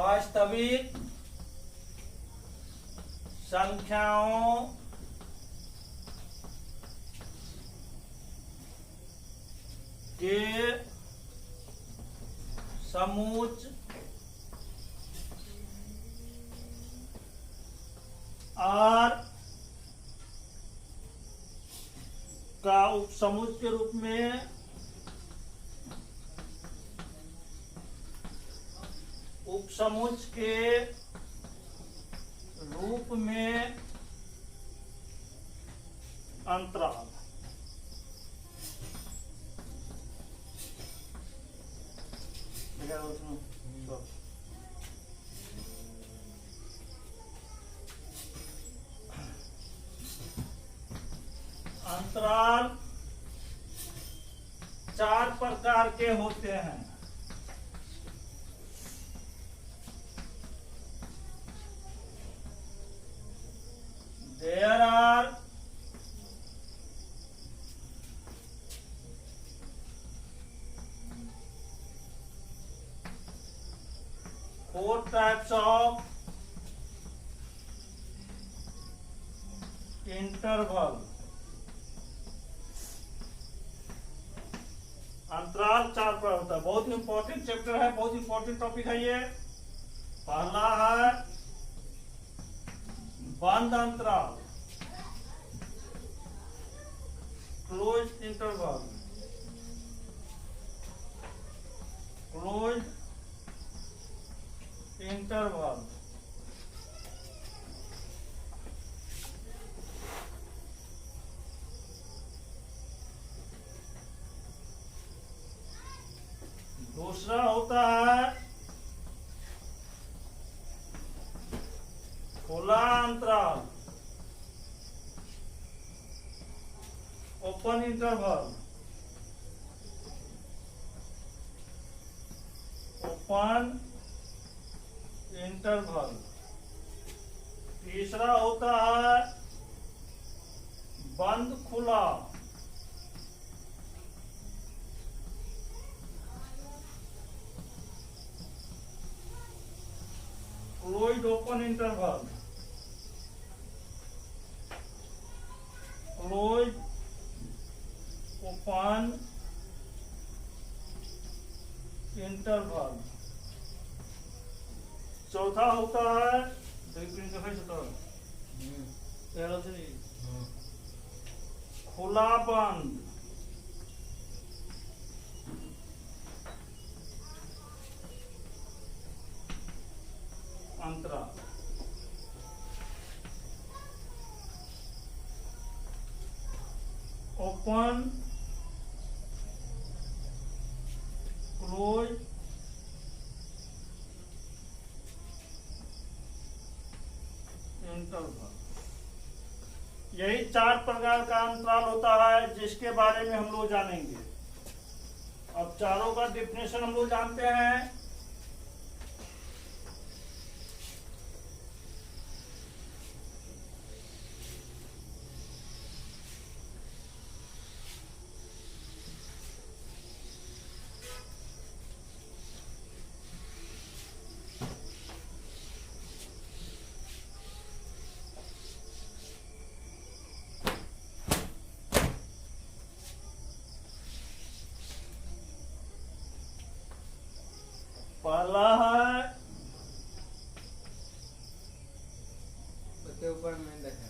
वास्तविक संख्याओं के समूच R का उपसमुच के रूप में उपसमुच के रूप में अंतराल। अंतराल 4 प्रकार के होते हैं। There are 4 types of interval। अंतराल 4 पर होता है। बहुत इंपॉर्टेंट चैप्टर है, बहुत इंपॉर्टेंट टॉपिक है ये। पहला है बंद अंतराल, क्लोज इंटरवल। क्लोज इंटरवल दूसरा होता है खुला अंतराल, ओपन इंटरवल। Open interval. तीसरा होता है बंद खुला, closed open interval. Closed open interval. चौथा होता है खुला बंद, अंतराल। Open close interval. यही 4 प्रकार का अंतराल होता है जिसके बारे में हम लोग जानेंगे। अब चारों का डेफिनेशन हम लोग जानते हैं। पहला है ऊपर में देखा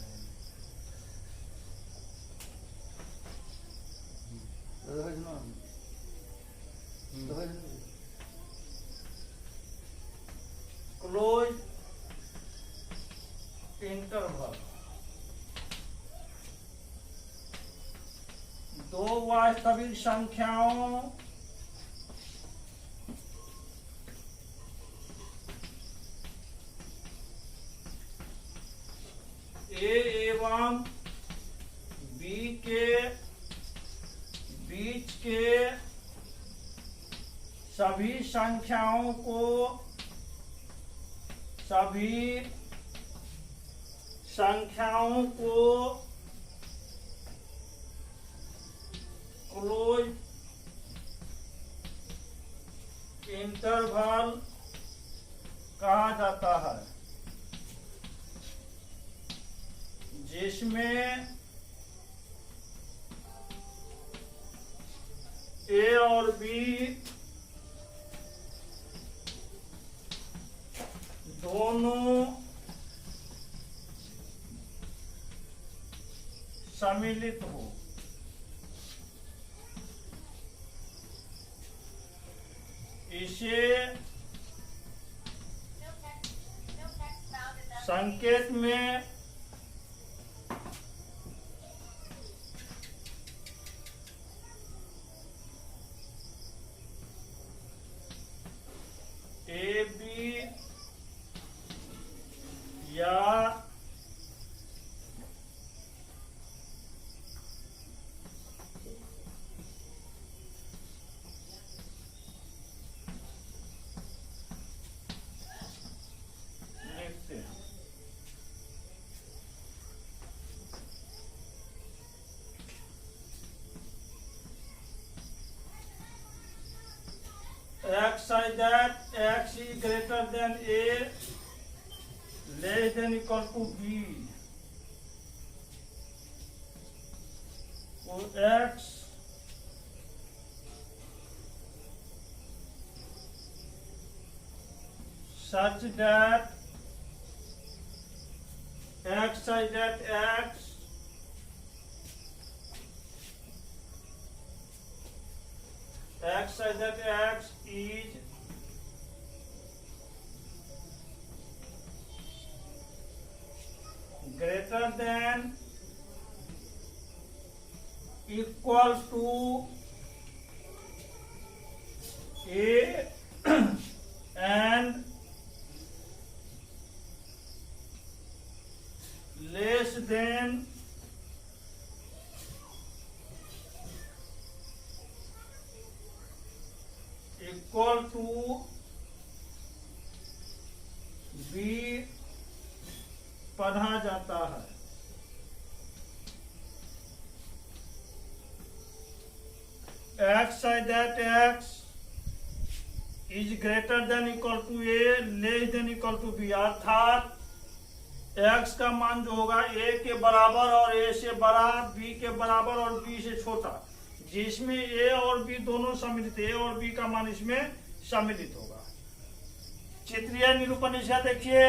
क्लोज इंटरवल। 2 वास्तविक संख्याओं ए एवं बी के बीच के सभी संख्याओं को क्लोज इंटरवल कहा जाता है, जिसमें ए और बी दोनों सम्मिलित हो। इसे संकेत में ए बी या लिखते हैं। X such that X is greater than A, less than equal to B. So X such that X such that X such that X is greater than equal to A and less than equal to B पढ़ा जाता है। X such that X is greater than equal to A, less than equal to B, अर्थात X का मान जो होगा A के बराबर और A से बड़ा, B के बराबर और B से छोटा, जिसमें A और B दोनों सम्मिलित, A और B का मान इसमें सम्मिलित होगा। चित्रीय निरूपण इसका देखिए,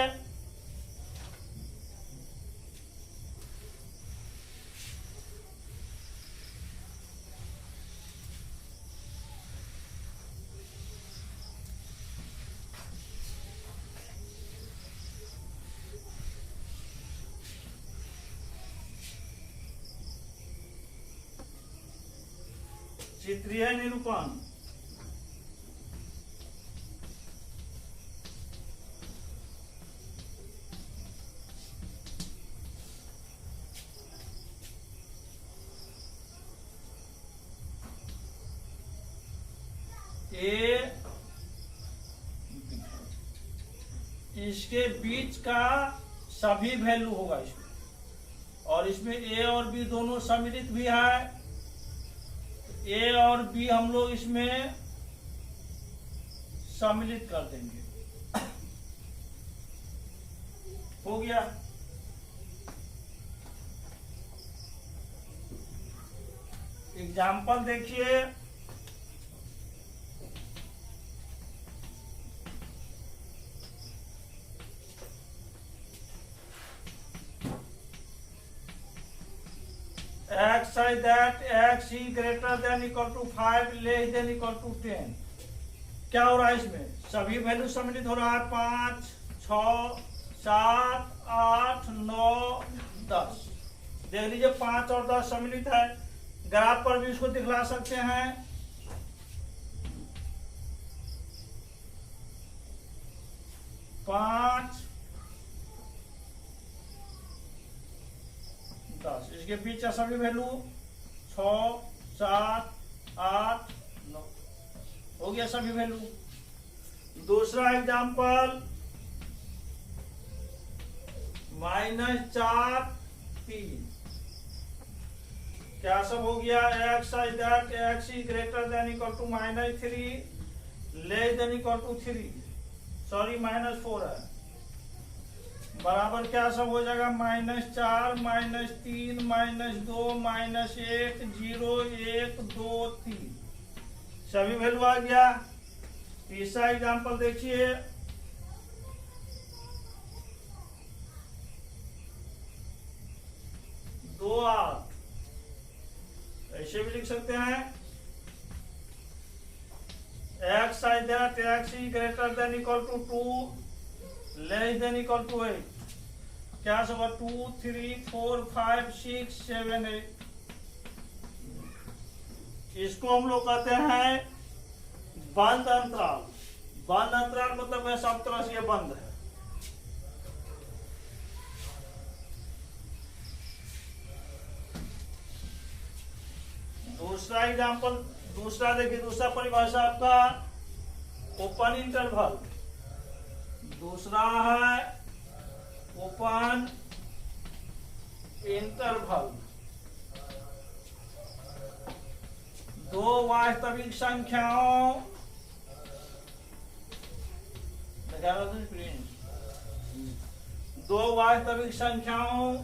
चित्रीय निरूपण। ए इसके बीच का सभी वैल्यू होगा इसमें, और इसमें ए और बी दोनों सम्मिलित भी है। ए और बी हम लोग इसमें सम्मिलित कर देंगे। हो गया। एग्जाम्पल देखिए, X such that X is greater than equal to 5, less than equal to 10। क्या हो रहा है इसमें? सभी वैल्यू सम्मिलित हो रहा है। 5, 6, 7, 8, 9, 10। देख लीजिए 5 और 10 सम्मिलित है। ग्राफ पर भी इसको दिखला सकते हैं। पांच 10, इसके बीच का सभी वैल्यू 6, 7, 8, 9 हो गया सभी वैल्यू। दूसरा एग्जाम्पल, -4, 3। क्या सब हो गया? X such that X is greater than equal to -3, less than equal to 3। Sorry -4 है, बराबर क्या सब हो जाएगा, -4 -3 -2 -1 0 1 2 3, सभी वैल्यू आ गया। तीसरा एग्जांपल देखिए, 2 8, ऐसे भी लिख सकते हैं, x is that x is greater than equal to 2 less than equal to 8, क्या होगा 2 3 4 5 6 7 8, इसको हम लोग कहते हैं बंद अंतराल। बंद अंतराल मतलब है सब तरह से ये बंद है। दूसरा एग्जांपल, दूसरा देखिए, दूसरा परिभाषा आपका ओपन इंटरवल, दूसरा है ओपन इंटरवल। दो वास्तविक संख्याओं, दो वास्तविक संख्याओं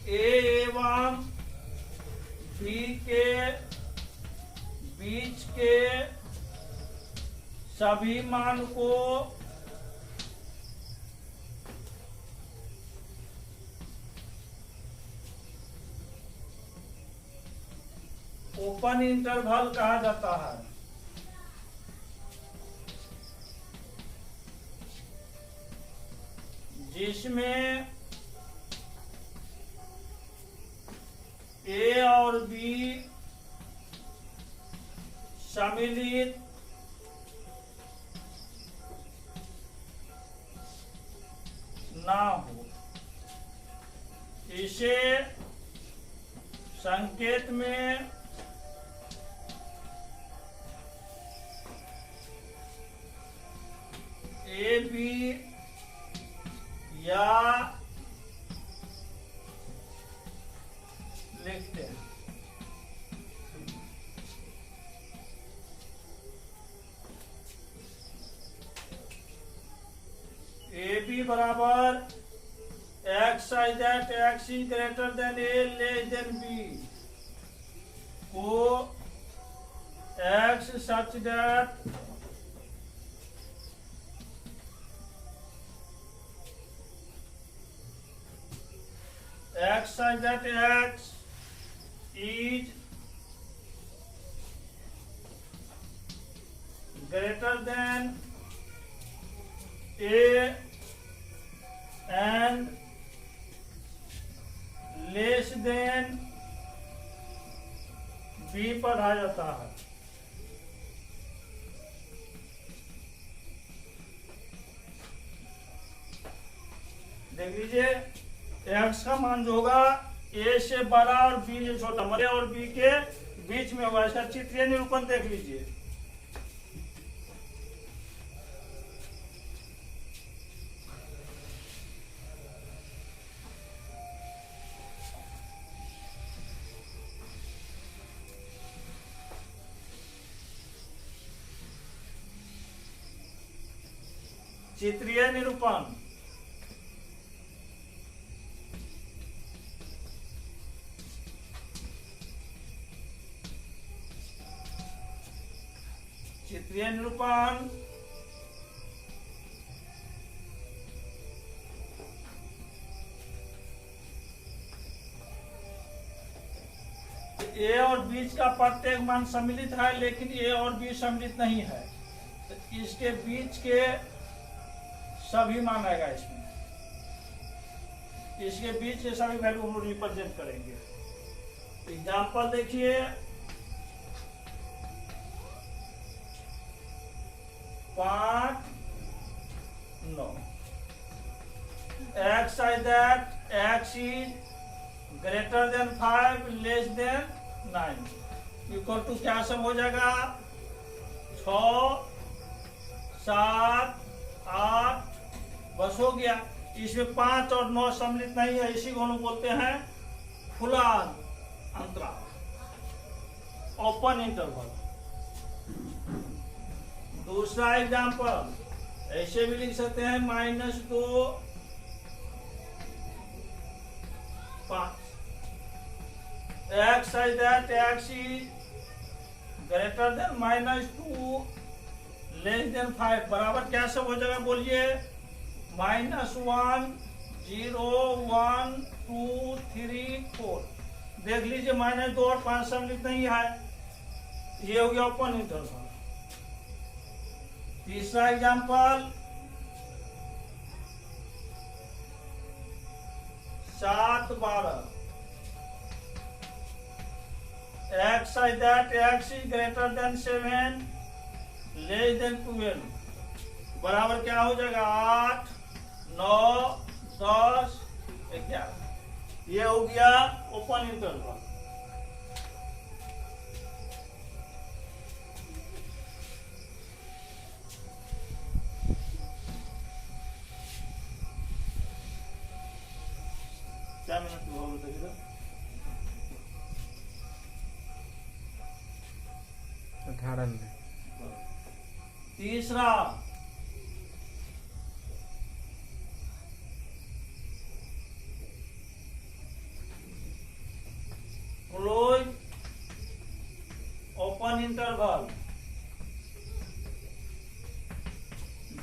ए एवं बी के बीच के सभी मान को ओपन इंटरवल कहा जाता है। जिसमें ए और बी सम्मिलित ना हो, इसे संकेत में ए बी या लिखते हैं। ए बी बराबर X I that x is greater than A less than B को X such that x such that x is greater than a and less than b पढ़ा जाता है। देख लीजिए, एक्स का मान जो होगा ए से बड़ा और बी से छोटा, ए और बी के बीच में होगा। इसका चित्रीय निरूपण देख लीजिए। चित्रीय निरूपण, चित्रीय निरूपण ए और बीच का प्रत्येक मान सम्मिलित है, लेकिन ए और बी सम्मिलित नहीं है, तो इसके बीच के सभी मान आएगा इसमें। इसके बीच के सभी वैल्यू हम लोग रिप्रेजेंट करेंगे। एग्जाम्पल देखिए, 5 9, x is that x is greater than 5 less than 9 equal to क्या सब हो जाएगा, 6 7 8, बस हो गया। इसमें 5 और 9 सम्मिलित नहीं है, इसी को हम बोलते हैं खुला अंतराल, ओपन इंटरवल। दूसरा एग्जाम्पल ऐसे भी लिख सकते हैं -2 5 x such that x is greater than -2 less than 5 बराबर क्या सब हो जाएगा बोलिए, -1 0 1 2 3 4। देख लीजिए -2 और 5 सब लिखते ही है, ये हो गया ओपन इंटरवल। तीसरा example 7 12 x such that x is greater than 7 less than 12 बराबर क्या हो जाएगा 8 9 10 11। ये हो गया ओपन इंटरवल। क्या मिनट हुआ बताइए, 18 में। तीसरा क्लोज ओपन इंटरवल,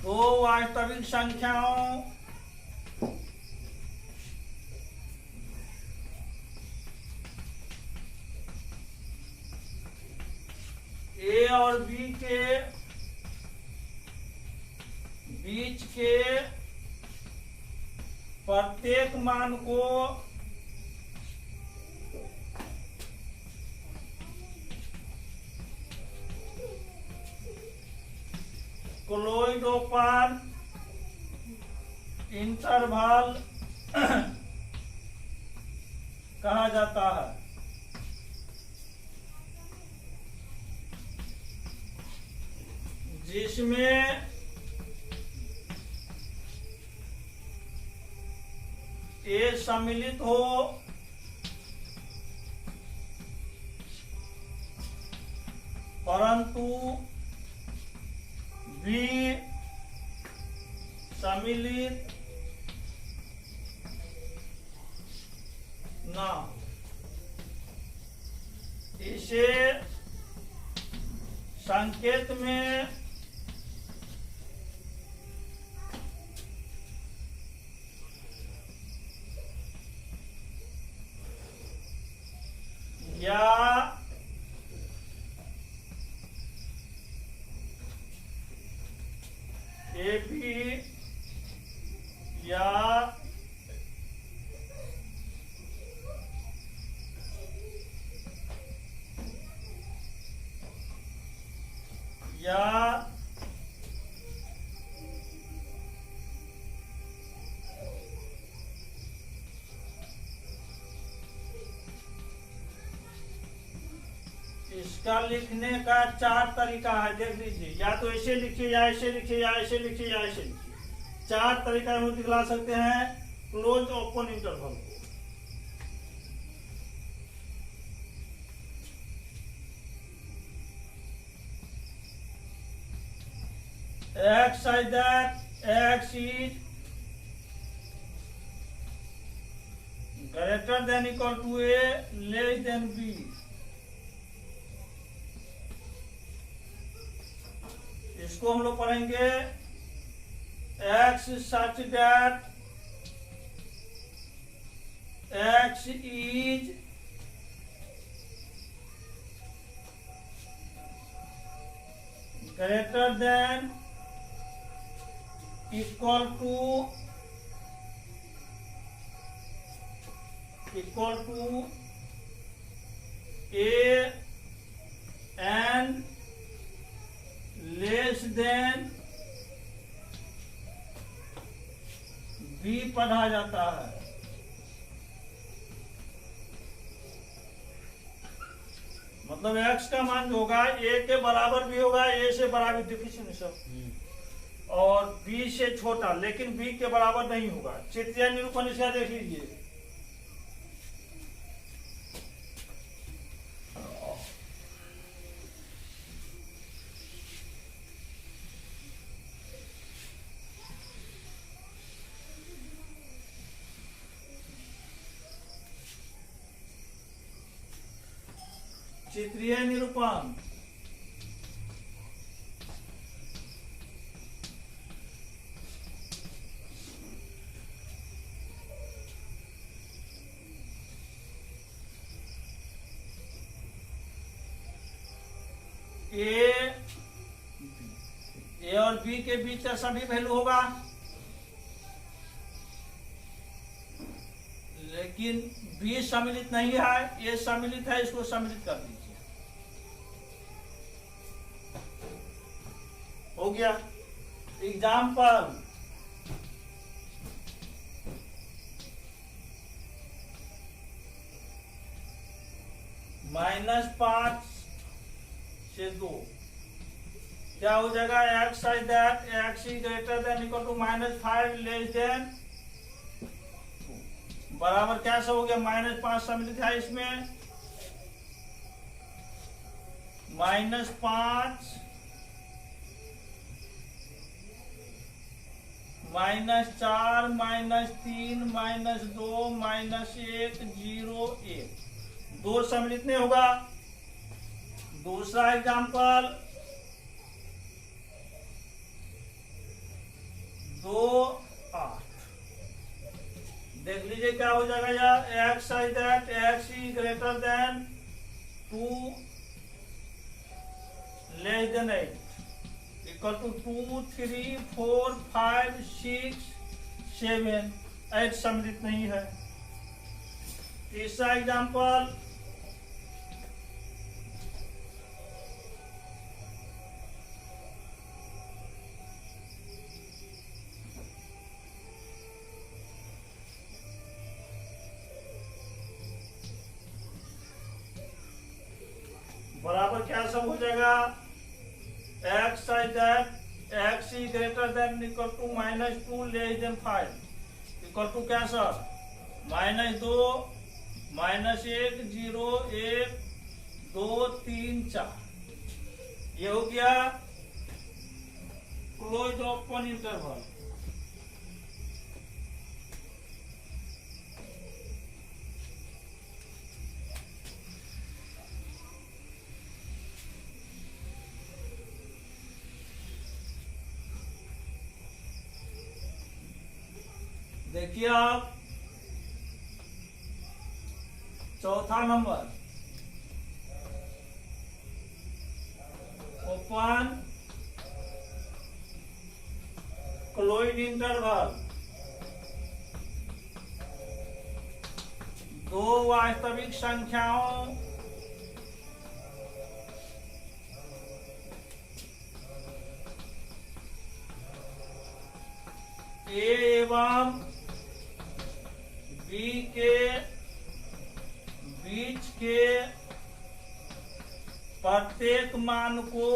दो वास्तविक संख्याओं ए और बी के बीच के प्रत्येक मान को क्लोज्ड ओपन इंटरवल कहा जाता है। जिसमें ए सम्मिलित हो परंतु बी सम्मिलित ना, इसे संकेत में या ए बी या इसका लिखने का 4 तरीका है, देख लीजिए, या तो ऐसे लिखिए या ऐसे लिखिए या ऐसे लिखिए या ऐसे लिखिए। 4 तरीका हम दिखला सकते हैं close open interval. x such that x is greater than equal to a less than b, इसको हम लोग पढ़ेंगे x such that x is greater than equal to a and less than b पढ़ा जाता है। मतलब x का मान जो होगा a के बराबर भी होगा, a से बराबर डिफिशन सब, और b से छोटा लेकिन b के बराबर नहीं होगा। चित्रीय निरूपण इसका देख लीजिए, चित्रीय निरूपण। ए और बी के बीच का सभी वैल्यू होगा, लेकिन बी सम्मिलित नहीं है, ए सम्मिलित है, इसको सम्मिलित कर दीजिए। हो गया। एग्जाम्पल, -5 से 2 क्या हो जाएगा? x such that x is greater than equal to -5 less than बराबर कैसे हो गया? -5 सम्मिलित है इसमें, -5 -4 -3 -2 -1 0 1 2 सम्मिलित नहीं होगा। दूसरा एग्जाम्पल, 2 8 देख लीजिए क्या हो जाएगा यार? x such that x is greater than 2 less than 8 equal to 2 3 4 5 6 7 8 सम्मिलित नहीं है। तीसरा एग्जाम्पल, बराबर क्या सब हो जाएगा? x such that x is greater than equal to -2 less than 5 equal to क्या सर? -2 -1 0 1 2 3 4 ये हो गया क्लोज ओपन इंटरवल। देखिए आप चौथा नंबर, ओपन क्लोज्ड इंटरवल, दो वास्तविक संख्याओं ए एवं बी के बीच के प्रत्येक मान को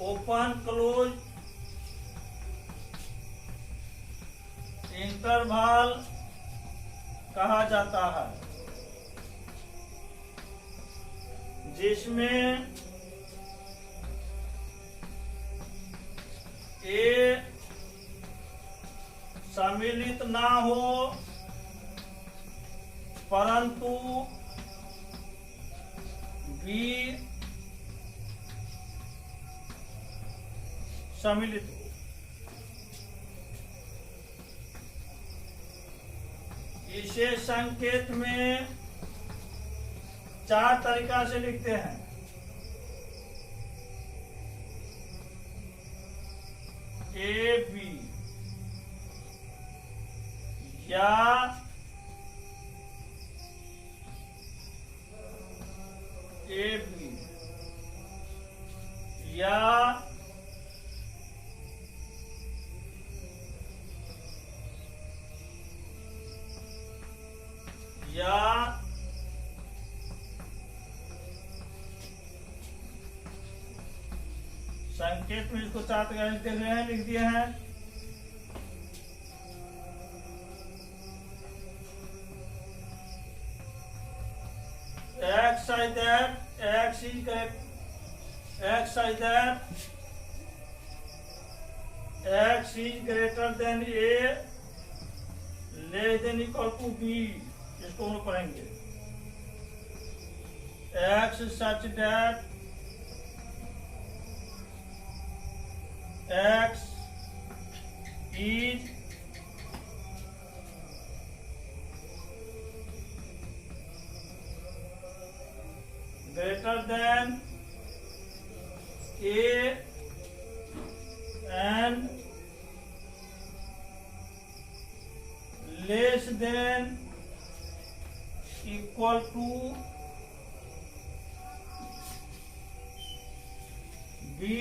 ओपन क्लोज इंटरवल कहा जाता है, जिसमें ए सम्मिलित ना हो परंतु बी सम्मिलित हो। इसे संकेत में 4 तरीका से लिखते हैं। ए बी या ए बी या संकेत में इसको 4 तरीका लिखते हुए हैं, लिख दिए हैं। x such that x is greater than a less than equal to b, इसको हम लोग पढ़ेंगे। X such that x is greater than a and less than equal to b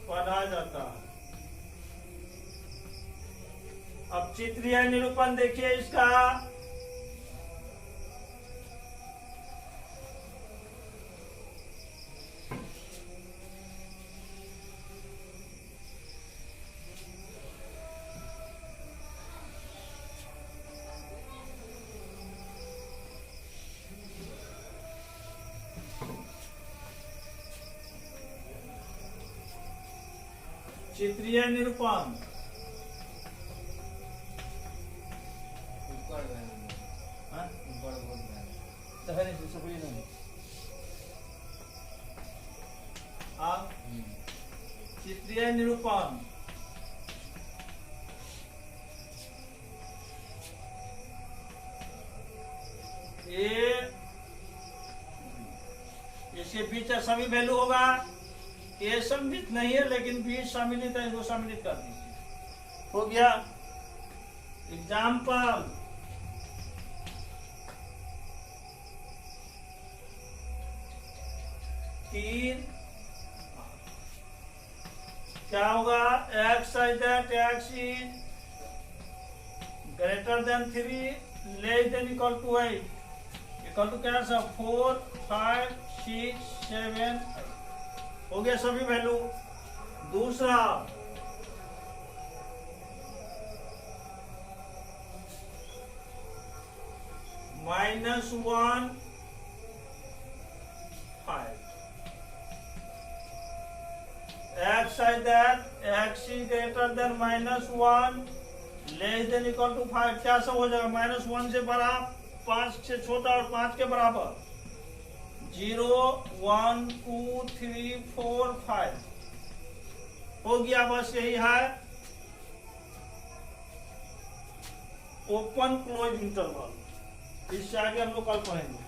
पढ़ा जाता है। अब चित्रीय निरूपण देखिए इसका। चित्रीय निरूपण चित्रीय निरूपण इसके बीच सभी वैल्यू होगा। ए सम्मिलित नहीं है लेकिन बी सम्मिलित है, इसको सम्मिलित कर दीजिए। हो गया। एग्जाम्पल तीन क्या होगा? X such that x is greater than 3 less than equal to 8 equal to क्या सब 4 5 6 7 हो गया सभी वैल्यू। दूसरा -1 5 x such that x is greater than -1 less than equal to 5 क्या सब हो जाएगा? -1 से बड़ा, 5 से छोटा और 5 के बराबर। 0 1 2 3 4 5 हो गया। बस यही है ओपन क्लोज इंटरवल। इससे आगे हम लोग कल पढ़ेंगे।